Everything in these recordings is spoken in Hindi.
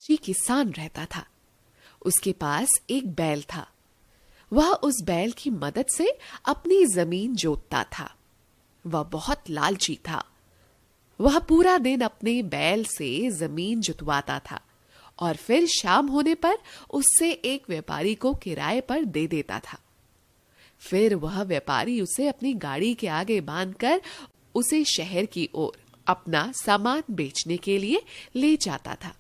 जी किसान रहता था। उसके पास एक बैल था। वह उस बैल की मदद से अपनी जमीन जोतता था। वह बहुत लालची था। वह पूरा दिन अपने बैल से जमीन जुतवाता था और फिर शाम होने पर उससे एक व्यापारी को किराए पर दे देता था। फिर वह व्यापारी उसे अपनी गाड़ी के आगे बांधकर उसे शहर की ओर अपना सामान बेचने के लिए ले जाता था।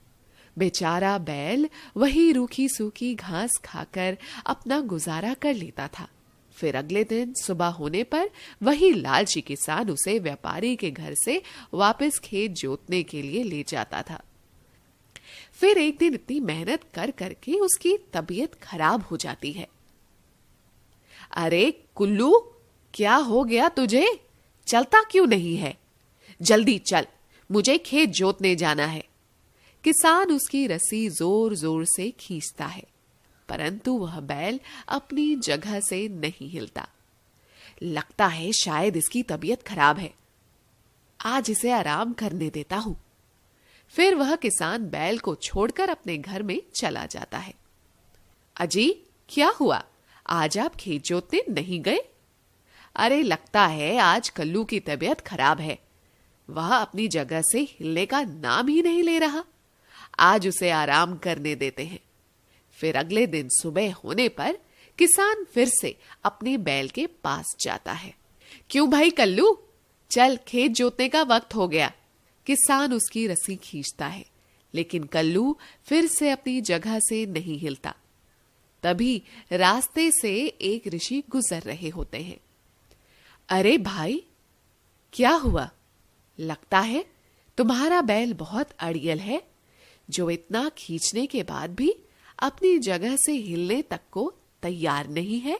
बेचारा बैल वही रूखी सूखी घास खाकर अपना गुजारा कर लेता था। फिर अगले दिन सुबह होने पर वही लालची किसान उसे व्यापारी के घर से वापस खेत जोतने के लिए ले जाता था। फिर एक दिन इतनी मेहनत कर करके उसकी तबीयत खराब हो जाती है। अरे कुल्लू, क्या हो गया तुझे? चलता क्यों नहीं है? जल्दी चल, मुझे खेत जोतने जाना है। किसान उसकी रस्सी जोर जोर से खींचता है, परंतु वह बैल अपनी जगह से नहीं हिलता। लगता है शायद इसकी तबीयत खराब है, आज इसे आराम करने देता हूं। फिर वह किसान बैल को छोड़कर अपने घर में चला जाता है। अजी, क्या हुआ? आज आप खेत जोतने नहीं गए? अरे लगता है आज कल्लू की तबीयत खराब है। वह अपनी जगह से हिलने का नाम ही नहीं ले रहा। आज उसे आराम करने देते हैं। फिर अगले दिन सुबह होने पर किसान फिर से अपने बैल के पास जाता है। क्यों भाई कल्लू, चल खेत जोतने का वक्त हो गया। किसान उसकी रस्सी खींचता है, लेकिन कल्लू फिर से अपनी जगह से नहीं हिलता। तभी रास्ते से एक ऋषि गुजर रहे होते हैं। अरे भाई, क्या हुआ? लगता है तुम्हारा बैल बहुत अड़ियल है, जो इतना खींचने के बाद भी अपनी जगह से हिलने तक को तैयार नहीं है।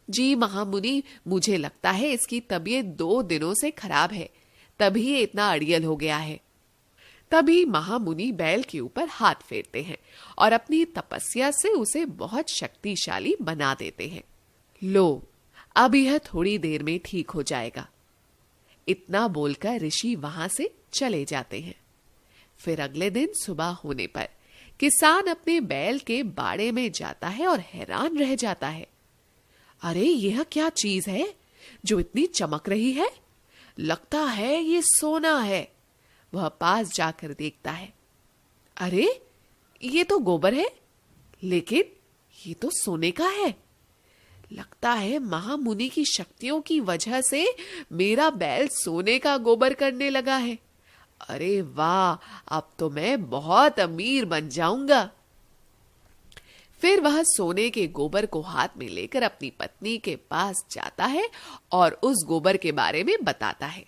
जी महामुनि, मुझे लगता है इसकी तबीयत 2 दिनों से खराब है, तभी ये इतना अड़ियल हो गया है। तभी महामुनि बैल के ऊपर हाथ फेरते हैं और अपनी तपस्या से उसे बहुत शक्तिशाली बना देते हैं। लो, अब यह थोड़ी देर में ठीक हो जाएगा। इतना बोलकर ऋषि वहां से चले जाते हैं। फिर अगले दिन सुबह होने पर किसान अपने बैल के बाड़े में जाता है और हैरान रह जाता है। अरे यह क्या चीज है जो इतनी चमक रही है? लगता है ये सोना है। वह पास जाकर देखता है। अरे ये तो गोबर है, लेकिन ये तो सोने का है। लगता है महामुनि की शक्तियों की वजह से मेरा बैल सोने का गोबर करने लगा है। अरे वाह, अब तो मैं बहुत अमीर बन जाऊंगा। फिर वह सोने के गोबर को हाथ में लेकर अपनी पत्नी के पास जाता है और उस गोबर के बारे में बताता है।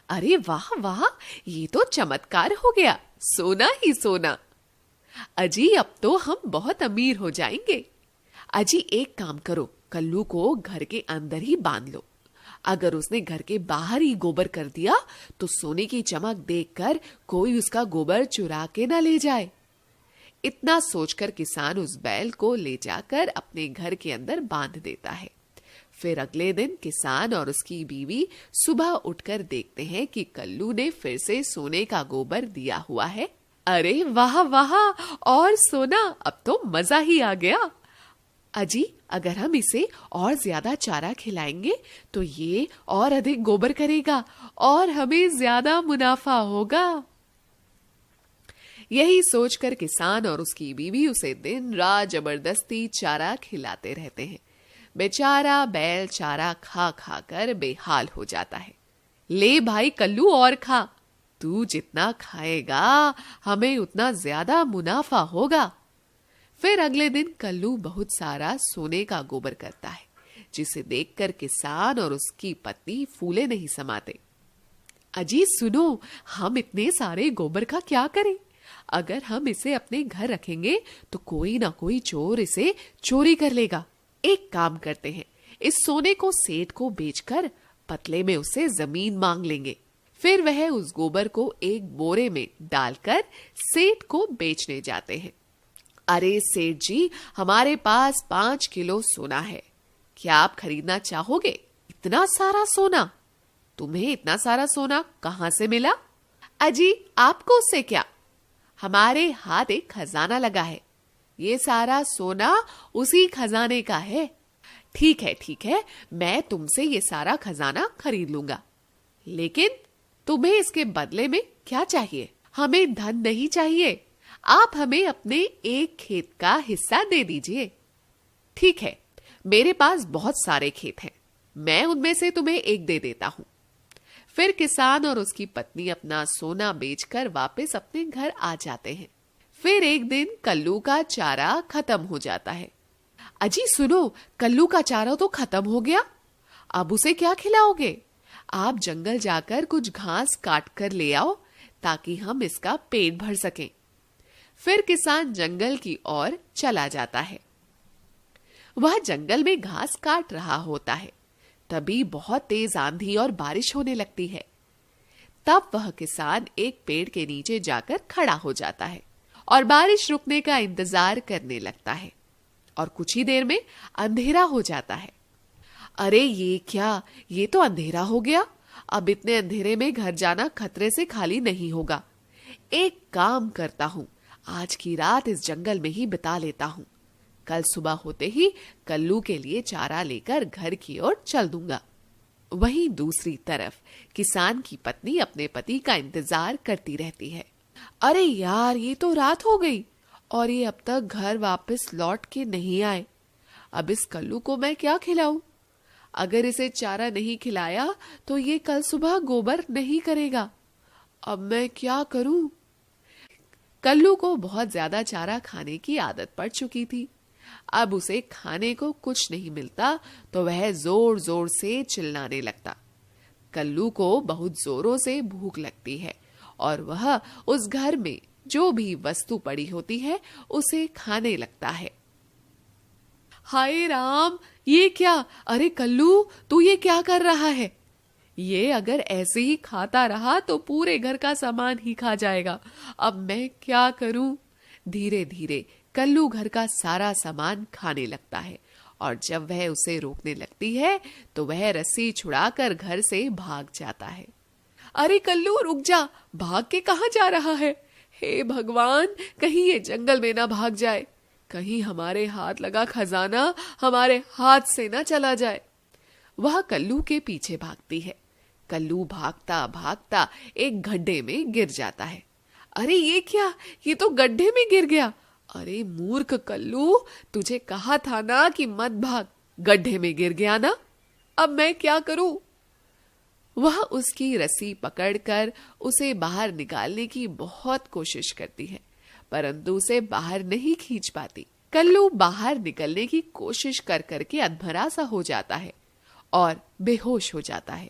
अरे वाह वाह, ये तो चमत्कार हो गया, सोना ही सोना। अजी, अब तो हम बहुत अमीर हो जाएंगे। अजी एक काम करो, कल्लू को घर के अंदर ही बांध लो। अगर उसने घर के बाहर ही गोबर कर दिया तो सोने की चमक देखकर कोई उसका गोबर चुरा के न ले जाए। इतना सोचकर किसान उस बैल को ले जाकर अपने घर के अंदर बांध देता है। फिर अगले दिन किसान और उसकी बीवी सुबह उठकर देखते हैं कि कल्लू ने फिर से सोने का गोबर दिया हुआ है। अरे वाह वाह, और सोना, अब तो मजा ही आ गया। अजी, अगर हम इसे और ज्यादा चारा खिलाएंगे तो ये और अधिक गोबर करेगा और हमें ज्यादा मुनाफा होगा। यही सोचकर किसान और उसकी बीवी उसे दिन रात जबरदस्ती चारा खिलाते रहते हैं। बेचारा बैल चारा खा खा कर बेहाल हो जाता है। ले भाई कल्लू, और खा। तू जितना खाएगा हमें उतना ज्यादा मुनाफा होगा। फिर अगले दिन कल्लू बहुत सारा सोने का गोबर करता है, जिसे देखकर किसान और उसकी पत्नी फूले नहीं समाते। अजी सुनो, हम इतने सारे गोबर का क्या करें? अगर हम इसे अपने घर रखेंगे तो कोई ना कोई चोर इसे चोरी कर लेगा। एक काम करते हैं, इस सोने को सेठ को बेचकर बदले में उससे जमीन मांग लेंगे। फिर वह उस गोबर को एक बोरे में डालकर सेठ को बेचने जाते हैं। अरे सेठ जी, हमारे पास 5 किलो सोना है, क्या आप खरीदना चाहोगे? इतना सारा सोना? तुम्हें इतना सारा सोना कहां से मिला? अजी आपको उससे क्या, हमारे हाथ एक खजाना लगा है, ये सारा सोना उसी खजाने का है। ठीक है, मैं तुमसे ये सारा खजाना खरीद लूंगा, लेकिन तुम्हें इसके बदले में क्या चाहिए? हमें धन नहीं चाहिए, आप हमें अपने एक खेत का हिस्सा दे दीजिए। ठीक है, मेरे पास बहुत सारे खेत हैं, मैं उनमें से तुम्हें एक दे देता हूं। फिर किसान और उसकी पत्नी अपना सोना बेचकर वापस अपने घर आ जाते हैं। फिर एक दिन कल्लू का चारा खत्म हो जाता है। अजी सुनो, कल्लू का चारा तो खत्म हो गया, अब उसे क्या खिलाओगे? आप जंगल जाकर कुछ घास काट कर ले आओ ताकि हम इसका पेट भर सकें। फिर किसान जंगल की ओर चला जाता है। वह जंगल में घास काट रहा होता है, तभी बहुत तेज आंधी और बारिश होने लगती है। तब वह किसान एक पेड़ के नीचे जाकर खड़ा हो जाता है और बारिश रुकने का इंतजार करने लगता है। और कुछ ही देर में अंधेरा हो जाता है। अरे ये क्या, ये तो अंधेरा हो गया। अब इतने अंधेरे में घर जाना खतरे से खाली नहीं होगा। एक काम करता हूं, आज की रात इस जंगल में ही बिता लेता हूं। कल सुबह होते ही कल्लू के लिए चारा लेकर घर की ओर चल दूंगा। वहीं दूसरी तरफ किसान की पत्नी अपने पति का इंतजार करती रहती है। अरे यार, ये तो रात हो गई और ये अब तक घर वापस लौट के नहीं आए। अब इस कल्लू को मैं क्या खिलाऊं? अगर इसे चारा नहीं खिलाया तो ये कल सुबह गोबर नहीं करेगा। अब मैं क्या करूं? कल्लू को बहुत ज्यादा चारा खाने की आदत पड़ चुकी थी। अब उसे खाने को कुछ नहीं मिलता तो वह जोर जोर से चिल्लाने लगता। कल्लू को बहुत जोरों से भूख लगती है और वह उस घर में जो भी वस्तु पड़ी होती है उसे खाने लगता है। हाय राम, ये क्या? अरे कल्लू, तू ये क्या कर रहा है? ये अगर ऐसे ही खाता रहा तो पूरे घर का सामान ही खा जाएगा। अब मैं क्या करूं? धीरे धीरे कल्लू घर का सारा सामान खाने लगता है और जब वह उसे रोकने लगती है तो वह रस्सी छुड़ाकर घर से भाग जाता है। अरे कल्लू रुक जा, भाग के कहां जा रहा है? हे भगवान, कहीं ये जंगल में ना भाग जाए, कहीं हमारे हाथ लगा खजाना हमारे हाथ से ना चला जाए। वह कल्लू के पीछे भागती है। कल्लू भागता भागता एक गड्ढे में गिर जाता है। अरे ये क्या, ये तो गड्ढे में गिर गया। अरे मूर्ख कल्लू, तुझे कहा था ना कि मत भाग, गड्ढे में गिर गया ना। अब मैं क्या करूं? वह उसकी रस्सी पकड़कर उसे बाहर निकालने की बहुत कोशिश करती है, परंतु उसे बाहर नहीं खींच पाती। कल्लू बाहर निकलने की कोशिश कर करके अधमरा सा हो जाता है और बेहोश हो जाता है।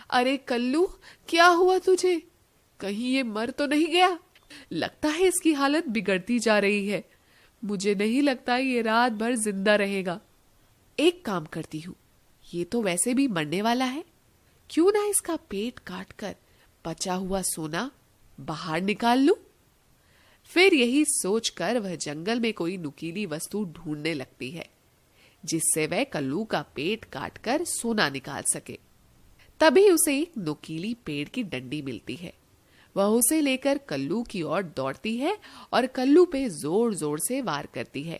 अरे कल्लू, क्या हुआ तुझे? कहीं ये मर तो नहीं गया? लगता है इसकी हालत बिगड़ती जा रही है। मुझे नहीं लगता ये रात भर जिंदा रहेगा। एक काम करती हूँ, ये तो वैसे भी मरने वाला है, क्यों ना इसका पेट काटकर बचा हुआ सोना बाहर निकाल लूं। फिर यही सोचकर वह जंगल में कोई नुकीली वस्तु ढूंढने लगती है जिससे वह कल्लू का पेट काटकर सोना निकाल सके। तभी उसे एक नुकीली पेड़ की डंडी मिलती है। वह उसे लेकर कल्लू की ओर दौड़ती है और कल्लू पे जोर जोर से वार करती है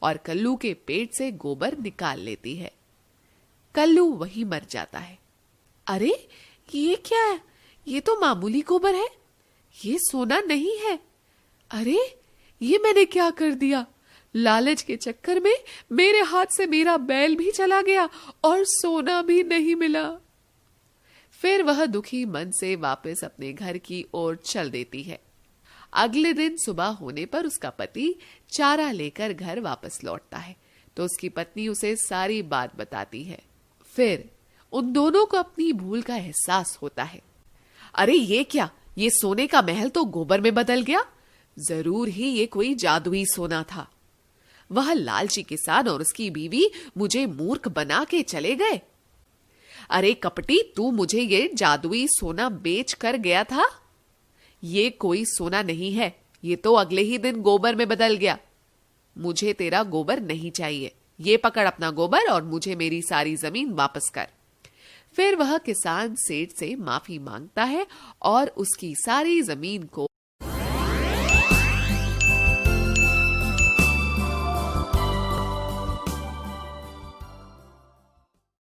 और कल्लू के पेट से गोबर निकाल लेती है। कल्लू वहीं मर जाता है। अरे ये क्या है? ये तो मामूली गोबर है, ये सोना नहीं है। अरे ये मैंने क्या कर दिया? लालच के चक्कर में मेरे हाथ से मेरा बैल भी चला गया और सोना भी नहीं मिला। फिर वह दुखी मन से वापस अपने घर की ओर चल देती है। अगले दिन सुबह होने पर उसका पति चारा लेकर घर वापस लौटता है तो उसकी पत्नी उसे सारी बात बताती है। फिर उन दोनों को अपनी भूल का एहसास होता है। अरे ये क्या, ये सोने का महल तो गोबर में बदल गया। जरूर ही ये कोई जादुई सोना था। वह लालची किसान और उसकी बीवी मुझे मूर्ख बना के चले गए। अरे कपटी, तू मुझे ये जादुई सोना बेच कर गया था। ये कोई सोना नहीं है, ये तो अगले ही दिन गोबर में बदल गया। मुझे तेरा गोबर नहीं चाहिए। ये पकड़ अपना गोबर और मुझे मेरी सारी जमीन वापस कर। फिर वह किसान सेठ से माफी मांगता है और उसकी सारी जमीन को